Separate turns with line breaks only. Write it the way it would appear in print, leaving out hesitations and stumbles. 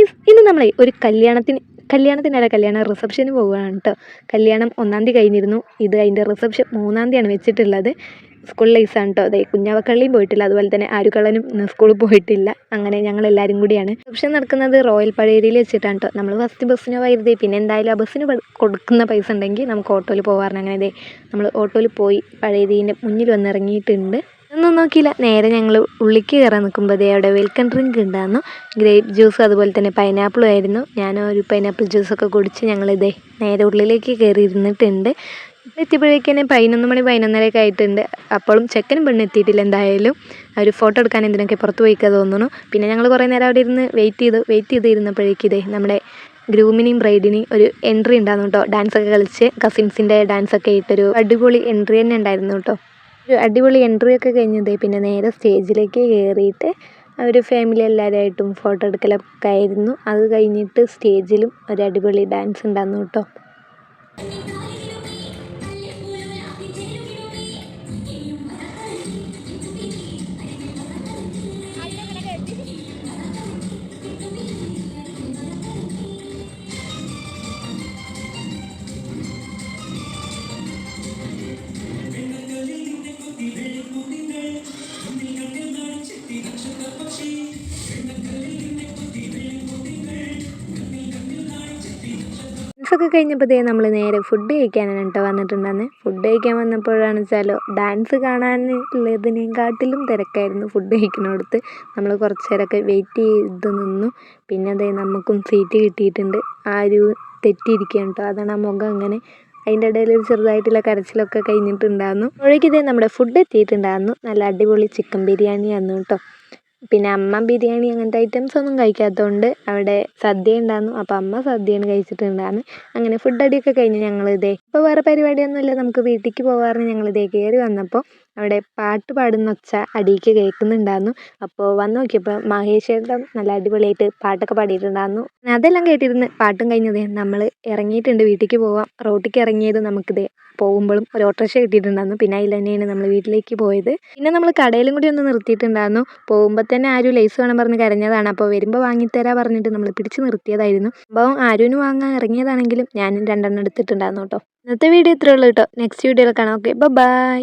Guys, ഇന്ന് നമ്മളെ ഒരു കല്യാണത്തിനല്ല, കല്യാണ റിസപ്ഷന് പോവുകയാണ് കേട്ടോ. കല്യാണം 1-ാം തീയതി കഴിഞ്ഞിരുന്നു. ഇത് അതിൻ്റെ റിസപ്ഷൻ 3-ാം തീയതിയാണ് വെച്ചിട്ടുള്ളത്. സ്കൂൾ ലൈസാണ് കേട്ടോ. അതെ, കുഞ്ഞാവക്കള്ളിയും പോയിട്ടില്ല, അതുപോലെ തന്നെ ആരുക്കള്ളനും സ്കൂളിൽ പോയിട്ടില്ല. അങ്ങനെ ഞങ്ങൾ എല്ലാവരും കൂടിയാണ്. റിസപ്ഷൻ നടക്കുന്നത് റോയൽ പഴേരിയിൽ വെച്ചിട്ടാണ് കേട്ടോ. നമ്മൾ ഫസ്റ്റ് ബസ്സിന് പോയിരുന്നേ, പിന്നെ എന്തായാലും ആ ബസ്സിന് കൊടുക്കുന്ന പൈസ ഉണ്ടെങ്കിൽ നമുക്ക് ഓട്ടോയിൽ പോകാറുണ്ട്. അങ്ങനെ അതെ, നമ്മൾ ഓട്ടോയിൽ പോയി പഴേരീൻ്റെ മുന്നിൽ വന്നിറങ്ങിയിട്ടുണ്ട്. ഒന്നും നോക്കിയില്ല, നേരെ ഞങ്ങൾ ഉള്ളിലേക്ക് കയറാൻ നിൽക്കുമ്പോൾ അവിടെ വെൽക്കം ഡ്രിങ്ക് ഉണ്ടായിരുന്നു. ഗ്രേപ്പ് ജ്യൂസ് അതുപോലെ തന്നെ പൈനാപ്പിളും ആയിരുന്നു. ഞാനൊരു പൈനാപ്പിൾ ജ്യൂസൊക്കെ കുടിച്ച് ഞങ്ങളിതേ നേരെ ഉള്ളിലേക്ക് കയറി ഇരുന്നിട്ടുണ്ട്. എത്തിയപ്പോഴേക്കന്നെ 11 മണി 11:30 ആയിട്ടുണ്ട്. അപ്പോഴും ചെക്കനും പെണ്ണ് എത്തിയിട്ടില്ല. എന്തായാലും അവർ ഫോട്ടോ എടുക്കാൻ എന്തിനൊക്കെ പുറത്ത് പോയിക്കാൻ തോന്നുന്നു. പിന്നെ ഞങ്ങൾ കുറേ നേരം അവിടെ ഇരുന്ന് വെയിറ്റ് ചെയ്തിരുന്നപ്പോഴേക്കിതേ നമ്മുടെ ഗ്രൂമിനെയും ബ്രൈഡിനെയും ഒരു എൻട്രി ഉണ്ടായിരുന്നു കേട്ടോ. ഡാൻസൊക്കെ കളിച്ച് കസിൻസിൻ്റെ ഡാൻസൊക്കെ ഇട്ടൊരു അടിപൊളി എൻട്രി തന്നെ ഉണ്ടായിരുന്നു കേട്ടോ. ഒരു അടിപൊളി എൻട്രി ഒക്കെ കഴിഞ്ഞതേ പിന്നെ നേരെ സ്റ്റേജിലേക്ക് കയറിയിട്ട് അവർ ഫാമിലി എല്ലാവരുമായിട്ടും ഫോട്ടോ എടുക്കലൊക്കെ ആയിരുന്നു. അത് കഴിഞ്ഞിട്ട് സ്റ്റേജിലും ഒരു അടിപൊളി ഡാൻസ് ഉണ്ടായിരുന്നു കേട്ടോ. ഡാൻസൊക്കെ കഴിഞ്ഞപ്പോൾ നമ്മൾ നേരെ ഫുഡ് കഴിക്കാനാണ് കേട്ടോ വന്നിട്ടുണ്ടായിരുന്നത്. ഫുഡ് കഴിക്കാൻ വന്നപ്പോഴാണ് വെച്ചാലോ ഡാൻസ് കാണാനുള്ളതിനെക്കാട്ടിലും തിരക്കായിരുന്നു ഫുഡ് കഴിക്കുന്നിടത്ത്. നമ്മൾ കുറച്ച് നേരമൊക്കെ വെയിറ്റ് ചെയ്ത് നിന്നു. പിന്നെ അതേ നമുക്കും സീറ്റ് കിട്ടിയിട്ടുണ്ട്. ആരും തെറ്റിയിരിക്കുകയാണ് കേട്ടോ. അതാണ് ആ മുഖം അങ്ങനെ. അതിൻ്റെ ഇടയിൽ ഒരു ചെറുതായിട്ടുള്ള കരച്ചിലൊക്കെ കഴിഞ്ഞിട്ടുണ്ടായിരുന്നു. അപ്പോഴേക്കിതേ നമ്മുടെ ഫുഡ് എത്തിയിട്ടുണ്ടായിരുന്നു. നല്ല അടിപൊളി ചിക്കൻ ബിരിയാണി ആയിരുന്നു കേട്ടോ. പിന്നെ അമ്മ ബിരിയാണി അങ്ങനത്തെ ഐറ്റംസ് ഒന്നും കഴിക്കാത്തതുകൊണ്ട് അവിടെ സദ്യ ഉണ്ടായിരുന്നു. അപ്പോൾ അമ്മ സദ്യയാണ് കഴിച്ചിട്ടുണ്ടായിരുന്നു. അങ്ങനെ ഫുഡ് അടിയൊക്കെ കഴിഞ്ഞ് ഞങ്ങളിതേ ഇപ്പോൾ വേറെ പരിപാടിയൊന്നുമില്ല, നമുക്ക് വീട്ടിലേക്ക് പോകാറുണ്ട്. ഞങ്ങളിതേ കയറി വന്നപ്പോൾ അവിടെ പാട്ട് പാടുന്ന ഒച്ച അടിയിലേക്ക് കേൾക്കുന്നുണ്ടായിരുന്നു. അപ്പോൾ വന്ന് നോക്കിയപ്പോൾ മഹേശ്വരൻ നല്ല അടിപൊളിയായിട്ട് പാട്ടൊക്കെ പാടിയിട്ടുണ്ടായിരുന്നു. അതെല്ലാം കേട്ടിരുന്ന് പാട്ടും കഴിഞ്ഞതേ നമ്മൾ ഇറങ്ങിയിട്ടുണ്ട്, വീട്ടിലേക്ക് പോവാം. റോട്ടിലേക്ക് ഇറങ്ങിയത് നമുക്കിതേ പോകുമ്പോഴും ഒരു ഓട്ടോറിക്ഷ കിട്ടിയിട്ടുണ്ടായിരുന്നു. പിന്നെ അതിൽ തന്നെയാണ് നമ്മൾ വീട്ടിലേക്ക് പോയത്. പിന്നെ നമ്മൾ കടയിലും കൂടി ഒന്ന് നിർത്തിയിട്ടുണ്ടായിരുന്നു. പോകുമ്പോൾ തന്നെ ആരും ലേസ് വേണം പറഞ്ഞ് കരഞ്ഞതാണ്. അപ്പോൾ വരുമ്പോൾ വാങ്ങിത്തരാ പറഞ്ഞിട്ട് നമ്മൾ പിടിച്ച് നിർത്തിയതായിരുന്നു. അപ്പോൾ ആരും വാങ്ങാൻ ഇറങ്ങിയതാണെങ്കിലും ഞാനും 2 എടുത്തിട്ടുണ്ടായിരുന്നു കേട്ടോ. ഇന്നത്തെ വീഡിയോ ഇത്രയേ ഉള്ളൂ കേട്ടോ. നെക്സ്റ്റ് വീഡിയോയിൽ കാണാം. Okay, by.